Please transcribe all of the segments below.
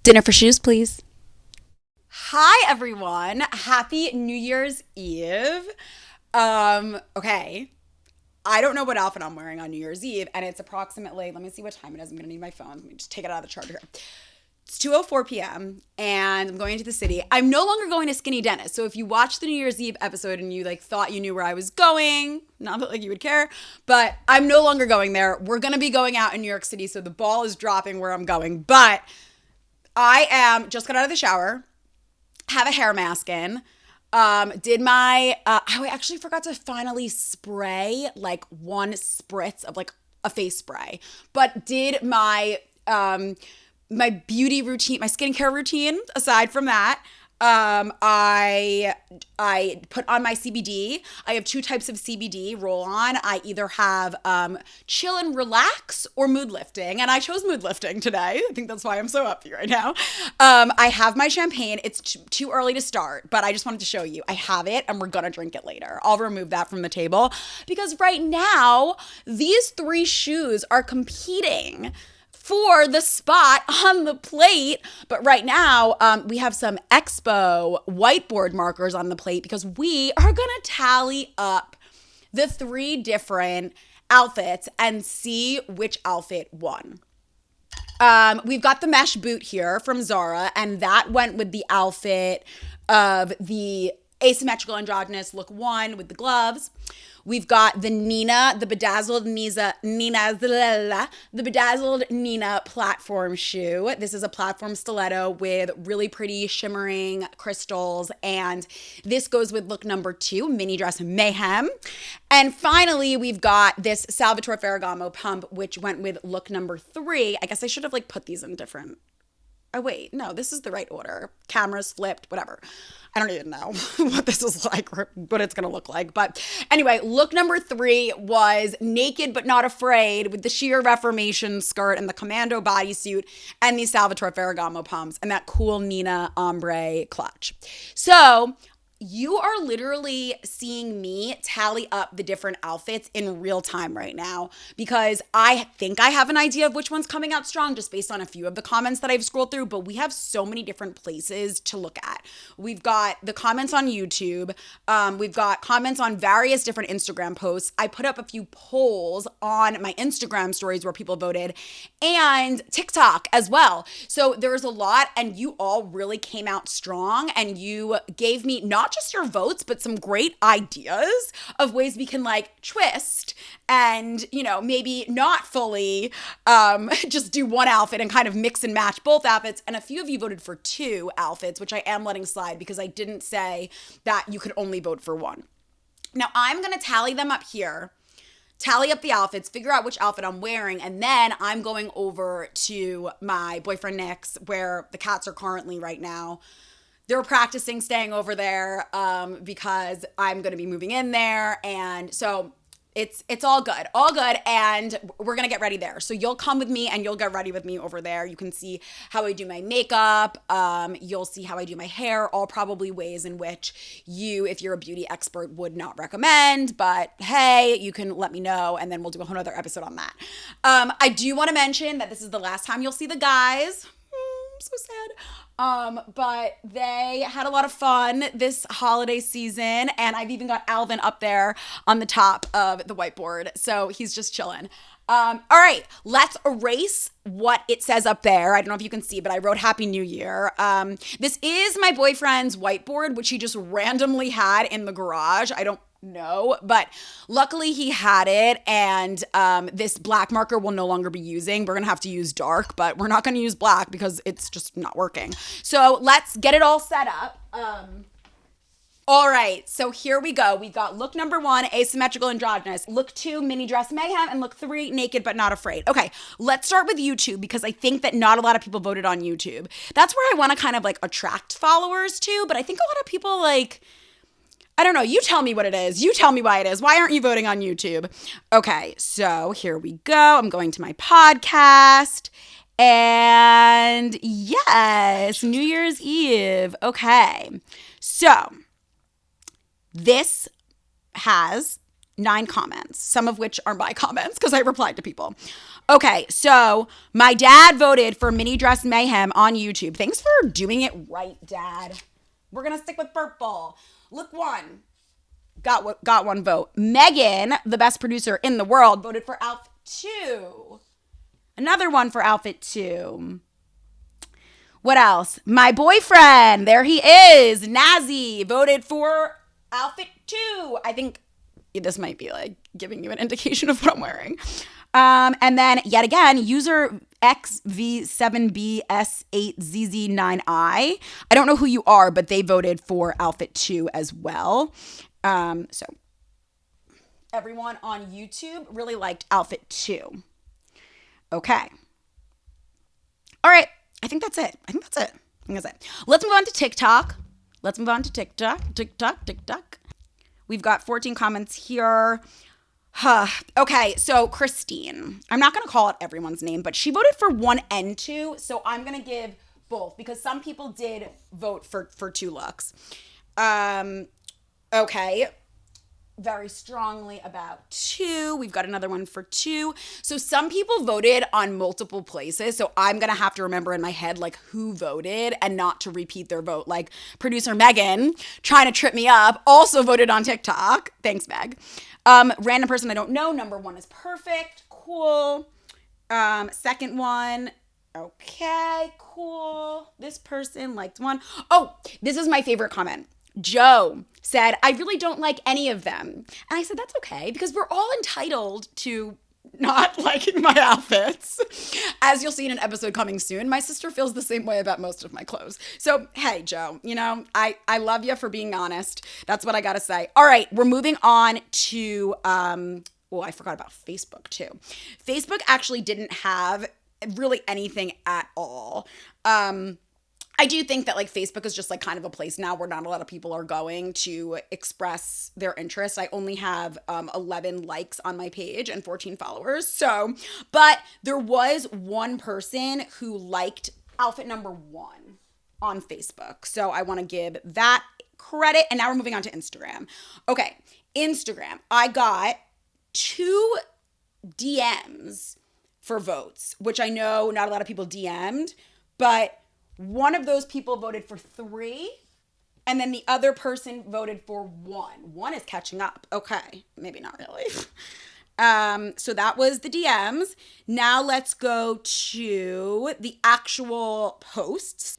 Dinner for shoes, please. Hi, everyone. Happy New Year's Eve. Okay. I don't know what outfit I'm wearing on New Year's Eve, and it's approximately, let me see what time it is. I'm going to need my phone. Let me just take it out of the charger. It's 2:04 p.m. and I'm going into the city. I'm no longer going to Skinny Dennis. So if you watched the New Year's Eve episode and you thought you knew where I was going, not that you would care, but I'm no longer going there. We're going to be going out in New York City, so the ball is dropping where I'm going. But I just got out of the shower, have a hair mask in, did my, I actually forgot to finally spray one spritz of a face spray, but did my, my beauty routine, my skincare routine. Aside from that, I put on my CBD. I have two types of CBD roll on. I either have chill and relax or mood lifting, and I chose mood lifting today. I think that's why I'm so happy right now. I have my champagne. It's too early to start, but I just wanted to show you. I have it, and we're gonna drink it later. I'll remove that from the table because right now these three shoes are competing for the spot on the plate. But right now, we have some Expo whiteboard markers on the plate because we are gonna tally up the three different outfits and see which outfit won. We've got the mesh boot here from Zara, and that went with the outfit of the asymmetrical androgynous look 1 with the gloves. We've got the Nina, the bedazzled Nina platform shoe. This is a platform stiletto with really pretty shimmering crystals. And this goes with look number 2, Minidress Mayhem. And finally, we've got this Salvatore Ferragamo pump, which went with look number 3. I guess I should have put these in different. Oh, wait, no, this is the right order. Cameras flipped, whatever. I don't even know what this is like or what it's going to look like. But anyway, look number 3 was naked but not afraid with the sheer Reformation skirt and the commando bodysuit and these Salvatore Ferragamo pumps and that cool Nina ombre clutch. So you are literally seeing me tally up the different outfits in real time right now because I think I have an idea of which one's coming out strong just based on a few of the comments that I've scrolled through, but we have so many different places to look at. We've got the comments on YouTube. We've got comments on various different Instagram posts. I put up a few polls on my Instagram stories where people voted and TikTok as well. So there was a lot and you all really came out strong and you gave me not just your votes, but some great ideas of ways we can twist and, maybe not fully just do one outfit and kind of mix and match both outfits. And a few of you voted for 2 outfits, which I am letting slide because I didn't say that you could only vote for one. Now I'm going to tally them up here. Tally up the outfits, figure out which outfit I'm wearing, and then I'm going over to my boyfriend Nick's where the cats are currently right now. They're practicing staying over there because I'm going to be moving in there. And so it's all good, and we're going to get ready there. So you'll come with me and you'll get ready with me over there. You can see how I do my makeup. You'll see how I do my hair, all probably ways in which you, if you're a beauty expert, would not recommend. But hey, you can let me know and then we'll do a whole other episode on that. I do want to mention that this is the last time you'll see the guys. I'm so sad. But they had a lot of fun this holiday season, and I've even got Alvin up there on the top of the whiteboard, so he's just chilling. All right, let's erase what it says up there. I don't know if you can see, but I wrote Happy New Year. This is my boyfriend's whiteboard, which he just randomly had in the garage. I don't know, but luckily he had it, and this black marker we'll no longer be using. We're gonna have to use dark, but we're not gonna use black because it's just not working. So let's get it all set up. All right, so here we go. We've got look number 1, asymmetrical androgynous, look 2, Minidress Mayhem, and look 3, naked but not afraid. Okay, let's start with YouTube because I think that not a lot of people voted on YouTube. That's where I want to kind of attract followers to, but I think a lot of people I don't know. You tell me what it is. You tell me why it is. Why aren't you voting on YouTube? Okay, so here we go. I'm going to my podcast. And yes, New Year's Eve. Okay, so this has 9 comments, some of which are my comments because I replied to people. Okay, so my dad voted for Minidress Mayhem on YouTube. Thanks for doing it right, Dad. We're going to stick with purple. Look, one. Got one vote. Megan, the best producer in the world, voted for outfit 2. Another one for outfit 2. What else? My boyfriend, there he is, Nazi, voted for outfit 2. I think this might be like giving you an indication of what I'm wearing. And then yet again, user XV7BS8ZZ9I. I don't know who you are, but they voted for outfit 2 as well. So everyone on YouTube really liked outfit 2. Okay. All right. I think that's it. Let's move on to TikTok. TikTok. We've got 14 comments here. Okay, so Christine. I'm not going to call out everyone's name, but she voted for 1 and 2, so I'm going to give both because some people did vote for 2 looks. Okay. Very strongly about 2. We've got another one for 2. So some people voted on multiple places. So I'm going to have to remember in my head like who voted and not to repeat their vote. Like producer Megan trying to trip me up also voted on TikTok. Thanks, Meg. Random person I don't know. Number 1 is perfect. Cool. Second one. Okay, cool. This person liked 1. Oh, this is my favorite comment. Joe said, I really don't like any of them. And I said, that's okay, because we're all entitled to not liking my outfits. As you'll see in an episode coming soon, my sister feels the same way about most of my clothes. So, hey, Joe, I love you for being honest. That's what I got to say. All right, we're moving on to, I forgot about Facebook too. Facebook actually didn't have really anything at all. I do think that like Facebook is just like kind of a place now where not a lot of people are going to express their interest. I only have 11 likes on my page and 14 followers. So, but there was one person who liked outfit number 1 on Facebook. So I want to give that credit. And now we're moving on to Instagram. Okay, Instagram. I got 2 DMs for votes, which I know not a lot of people DM'd, but one of those people voted for 3, and then the other person voted for 1. 1 is catching up. Okay, maybe not really. So that was the DMs. Now let's go to the actual posts.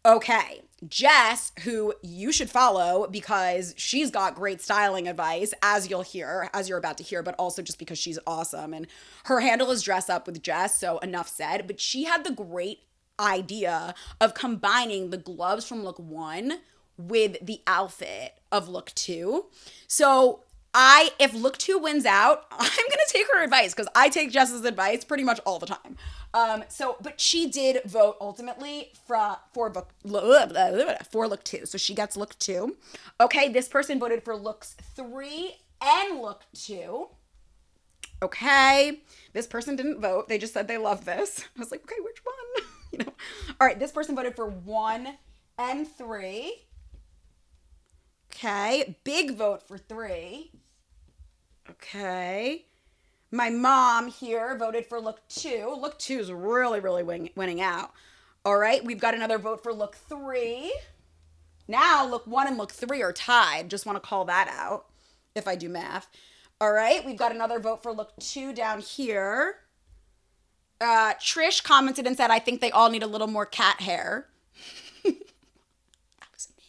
Okay, Jess, who you should follow because she's got great styling advice, as you're about to hear, but also just because she's awesome. And her handle is Dress Up with Jess, so enough said. But she had the great idea of combining the gloves from look 1 with the outfit of look 2. So if look 2 wins out, I'm gonna take her advice because I take Jess's advice pretty much all the time. But she did vote ultimately for look 2, so she gets look 2. Okay, this person voted for looks 3 and look 2. Okay, this person didn't vote. They just said they love this. I was like, okay, which one? All right, this person voted for 1 and 3. Okay, big vote for 3. Okay, my mom here voted for look 2. Look 2 is really, really winning out. All right, we've got another vote for look 3. Now look 1 and look 3 are tied. Just want to call that out if I do math. All right, we've got another vote for look 2 down here. Trish commented and said, I think they all need a little more cat hair. That was me.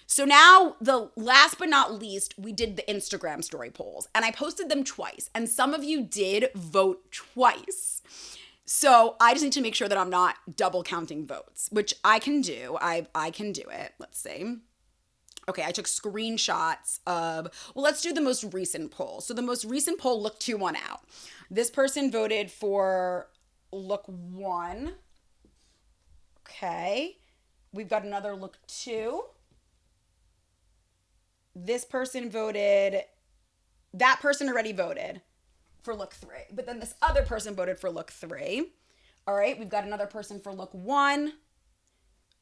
So now, the last but not least, we did the Instagram story polls. And I posted them twice. And some of you did vote twice. So I just need to make sure that I'm not double counting votes, which I can do. I can do it. Let's see. Okay, I took screenshots of, let's do the most recent poll. So the most recent poll, look 2 won out. This person voted for look 1. Okay. We've got another look 2. This person voted, that person already voted for look 3. But then this other person voted for look 3. All right, we've got another person for look 1.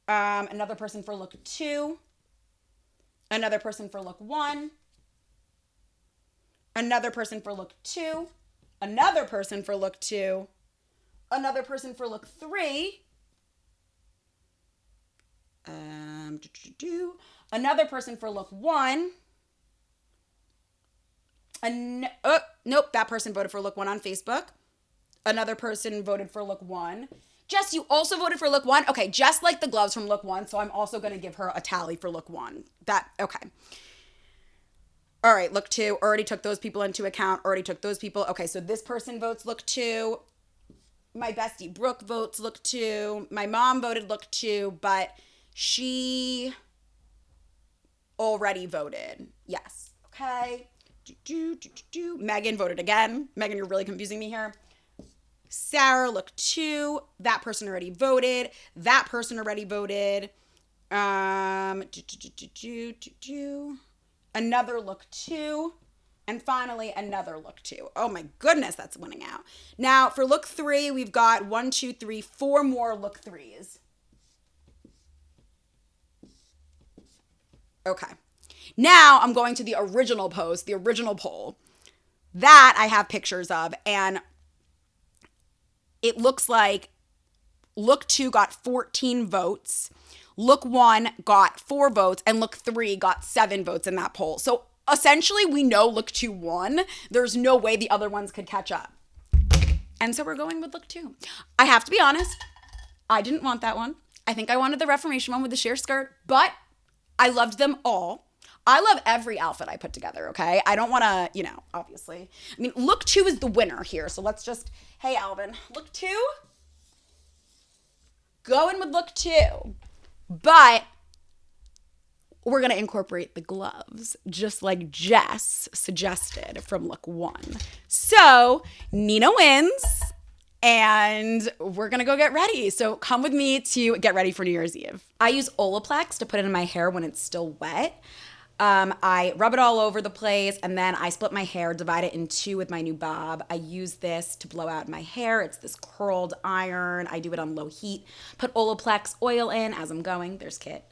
Another person for look 2. Another person for look 1. Another person for look 2. Another person for look 2. Another person for look 3. Another person for look 1. Nope, that person voted for look 1 on Facebook. Another person voted for look 1. Jess, you also voted for look 1? Okay, Jess liked the gloves from look 1, so I'm also going to give her a tally for look 1. Okay. All right, look 2. Already took those people into account. Already took those people. Okay, so this person votes look 2. My bestie Brooke votes look 2. My mom voted look 2, but she already voted yes. Okay. Megan voted again. Megan, you're really confusing me here. Sarah, look 2. That person already voted. That person already voted. Another look 2. And finally, another look 2. Oh my goodness, that's winning out. Now, for look 3, we've got 1, 2, 3, 4 more look 3s. Okay. Now I'm going to the original post, the original poll. That I have pictures of, and it looks like look 2 got 14 votes, look 1 got 4 votes, and look 3 got 7 votes in that poll. So essentially, we know look 2 won. There's no way the other ones could catch up. And so we're going with look 2. I have to be honest, I didn't want that one. I think I wanted the Reformation one with the sheer skirt, but I loved them all. I love every outfit I put together, okay? I don't want to, obviously. I mean, look 2 is the winner here. So let's just, hey, Alvin, look 2? Going with look 2. But we're going to incorporate the gloves, just like Jess suggested from look 1. So Nina wins, and we're going to go get ready. So come with me to get ready for New Year's Eve. I use Olaplex to put it in my hair when it's still wet. I rub it all over the place, and then I split my hair, divide it in 2 with my new bob. I use this to blow out my hair. It's this curled iron. I do it on low heat. Put Olaplex oil in as I'm going. There's Kit.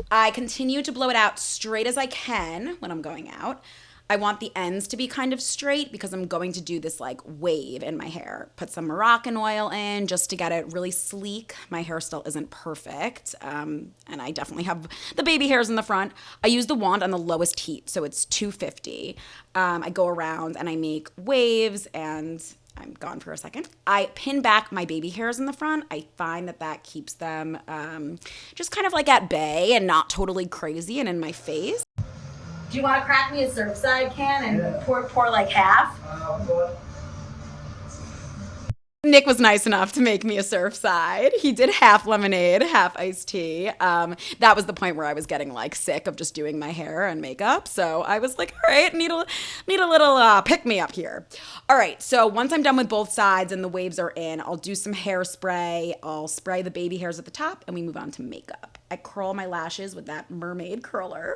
I continue to blow it out straight as I can when I'm going out. I want the ends to be kind of straight because I'm going to do this like wave in my hair. Put some Moroccan oil in just to get it really sleek. My hair still isn't perfect, and I definitely have the baby hairs in the front. I use the wand on the lowest heat, so it's 250. I go around and I make waves, and I'm gone for a second. I pin back my baby hairs in the front. I find that keeps them just kind of like at bay and not totally crazy and in my face. Do you want to crack me a Surfside can and pour like half? Nick was nice enough to make me a Surfside. He did half lemonade, half iced tea. That was the point where I was getting like sick of just doing my hair and makeup. So I was like, all right, need a little pick me up here. All right, so once I'm done with both sides and the waves are in, I'll do some hairspray. I'll spray the baby hairs at the top, and we move on to makeup. I curl my lashes with that mermaid curler.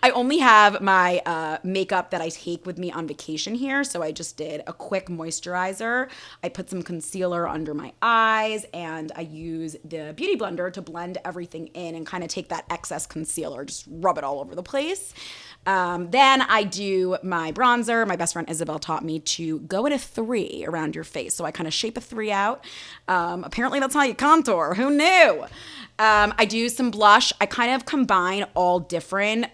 I only have my makeup that I take with me on vacation here, so I just did a quick moisturizer. I put some concealer under my eyes, and I use the Beauty Blender to blend everything in and kind of take that excess concealer, just rub it all over the place. Then I do my bronzer. My best friend Isabel taught me to go at a 3 around your face, so I kind of shape a 3 out. Apparently that's how you contour. Who knew? I do some blush. I kind of combine all different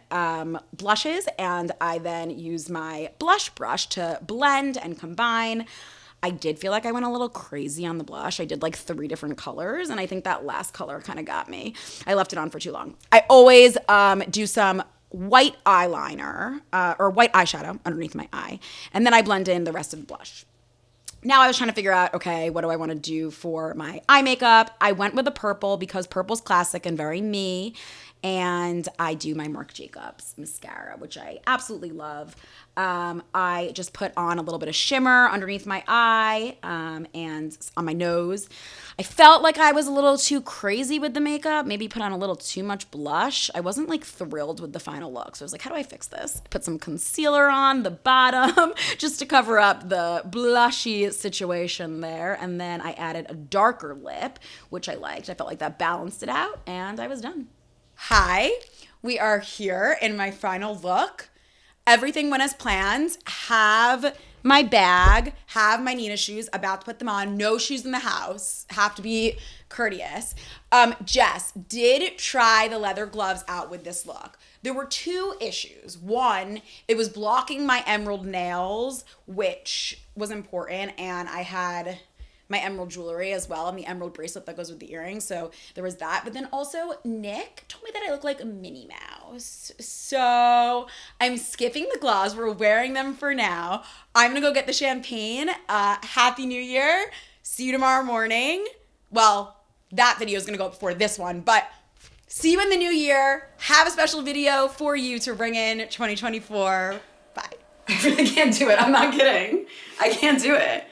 blushes, and I then use my blush brush to blend and combine. I did feel like I went a little crazy on the blush. I did like 3 different colors, and I think that last color kind of got me. I left it on for too long. I always do some white eyeliner or white eyeshadow underneath my eye, and then I blend in the rest of the blush. Now I was trying to figure out, okay, what do I want to do for my eye makeup? I went with a purple because purple's classic and very me. And I do my Marc Jacobs mascara, which I absolutely love. I just put on a little bit of shimmer underneath my eye and on my nose. I felt like I was a little too crazy with the makeup, maybe put on a little too much blush. I wasn't like thrilled with the final look. So I was like, how do I fix this? Put some concealer on the bottom just to cover up the blushy situation there. And then I added a darker lip, which I liked. I felt like that balanced it out, and I was done. Hi, we are here in my final look. everything went as planned. Have my bag, have my Nina shoes, about to put them on. No shoes in the house. Have to be courteous. Jess did try the leather gloves out with this look. There were two issues. One, it was blocking my emerald nails, which was important, and I had my emerald jewelry as well and the emerald bracelet that goes with the earrings. So there was that. But then also Nick told me that I look like a Minnie Mouse. So I'm skipping the gloves. We're wearing them for now. I'm going to go get the champagne. Happy New Year. See you tomorrow morning. Well, that video is going to go up before this one, but see you in the new year. Have a special video for you to bring in 2024. Bye. I really can't do it. I'm not kidding. I can't do it.